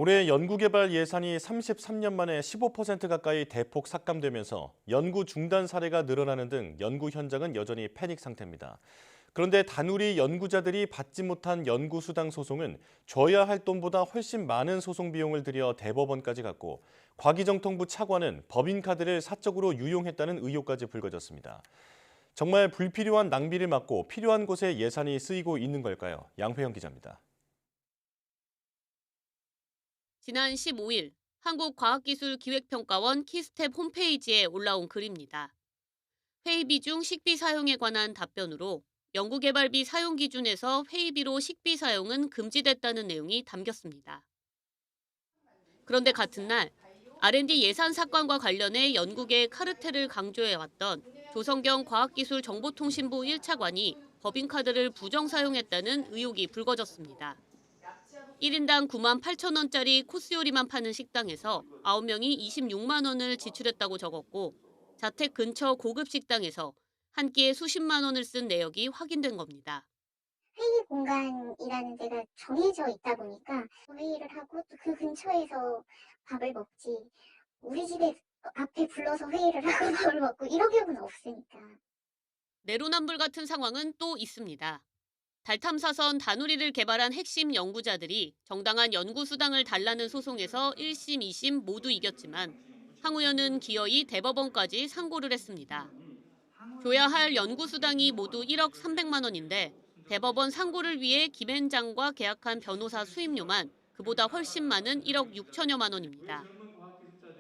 올해 연구개발 예산이 33년 만에 15% 가까이 대폭 삭감되면서 연구 중단 사례가 늘어나는 등 연구 현장은 여전히 패닉 상태입니다. 그런데 다누리 연구자들이 받지 못한 연구수당 소송은 줘야 할 돈보다 훨씬 많은 소송 비용을 들여 대법원까지 갔고, 과기정통부 차관은 법인카드를 사적으로 유용했다는 의혹까지 불거졌습니다. 정말 불필요한 낭비를 막고 필요한 곳에 예산이 쓰이고 있는 걸까요? 양회영 기자입니다. 지난 15일 한국과학기술기획평가원 키스텝 홈페이지에 올라온 글입니다. 회의비 중 식비 사용에 관한 답변으로 연구개발비 사용 기준에서 회의비로 식비 사용은 금지됐다는 내용이 담겼습니다. 그런데 같은 날 R&D 예산 삭감과 관련해 연구계의 카르텔을 강조해왔던 조성경 과학기술정보통신부 1차관이 법인카드를 부정 사용했다는 의혹이 불거졌습니다. 1인당 9만 8천 원짜리 코스 요리만 파는 식당에서 9명이 26만 원을 지출했다고 적었고, 자택 근처 고급 식당에서 한 끼에 수십만 원을 쓴 내역이 확인된 겁니다. 회의 공간이라는 데가 정해져 있다 보니까 회의를 하고 또 그 근처에서 밥을 먹지, 우리 집에 앞에 불러서 회의를 하고 밥을 먹고 이런 경우는 없으니까. 내로남불 같은 상황은 또 있습니다. 달 탐사선 다누리를 개발한 핵심 연구자들이 정당한 연구 수당을 달라는 소송에서 1심, 2심 모두 이겼지만 황 의원은 기어이 대법원까지 상고를 했습니다. 줘야 할 연구 수당이 모두 1억 300만 원인데 대법원 상고를 위해 김앤장과 계약한 변호사 수임료만 그보다 훨씬 많은 1억 6천여만 원입니다.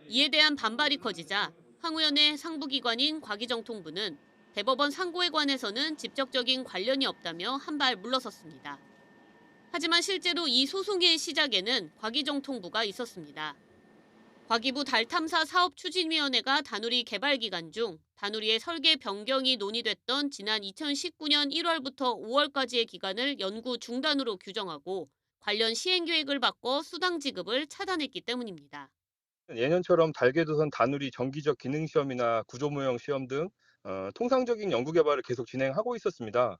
이에 대한 반발이 커지자 황 의원의 상부기관인 과기정통부는 대법원 상고에 관해서는 직접적인 관련이 없다며 한 발 물러섰습니다. 하지만 실제로 이 소송의 시작에는 과기정통부가 있었습니다. 과기부 달탐사 사업추진위원회가 다누리 개발 기간 중 다누리의 설계 변경이 논의됐던 지난 2019년 1월부터 5월까지의 기간을 연구 중단으로 규정하고 관련 시행계획을 바꿔 수당 지급을 차단했기 때문입니다. 예년처럼 달궤도선 다누리 정기적 기능 시험이나 구조모형 시험 등 통상적인 연구 개발을 계속 진행하고 있었습니다.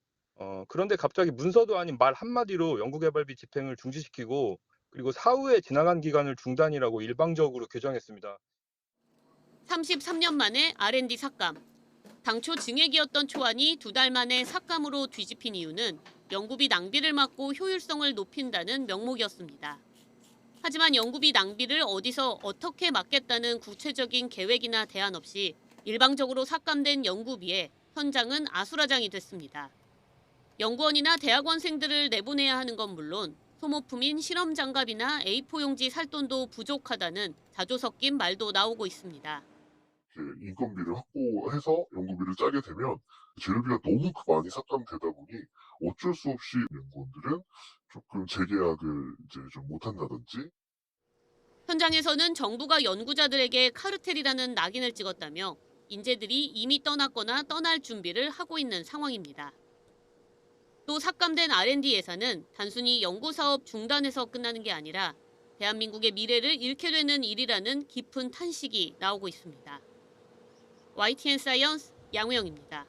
그런데 갑자기 문서도 아닌 말 한마디로 연구 개발비 집행을 중지시키고, 그리고 사후에 지나간 기간을 중단이라고 일방적으로 규정했습니다. 33년 만에 R&D 삭감. 당초 증액이었던 초안이 2달 만에 삭감으로 뒤집힌 이유는 연구비 낭비를 막고 효율성을 높인다는 명목이었습니다. 하지만 연구비 낭비를 어디서 어떻게 막겠다는 구체적인 계획이나 대안 없이 일방적으로 삭감된 연구비에 현장은 아수라장이 됐습니다. 연구원이나 대학원생들을 내보내야 하는 건 물론 소모품인 실험장갑이나 A4 용지 살 돈도 부족하다는 자조 섞인 말도 나오고 있습니다. 인건비를 확보해서 연구비를 짜게 되면 재료비가 너무 많이 삭감되다 보니 어쩔 수 없이 연구원들은 조금 재계약을 이제 좀 못한다든지. 현장에서는 정부가 연구자들에게 카르텔이라는 낙인을 찍었다며 인재들이 이미 떠났거나 떠날 준비를 하고 있는 상황입니다. 또 삭감된 R&D 예산은 단순히 연구사업 중단에서 끝나는 게 아니라 대한민국의 미래를 잃게 되는 일이라는 깊은 탄식이 나오고 있습니다. YTN 사이언스 양우영입니다.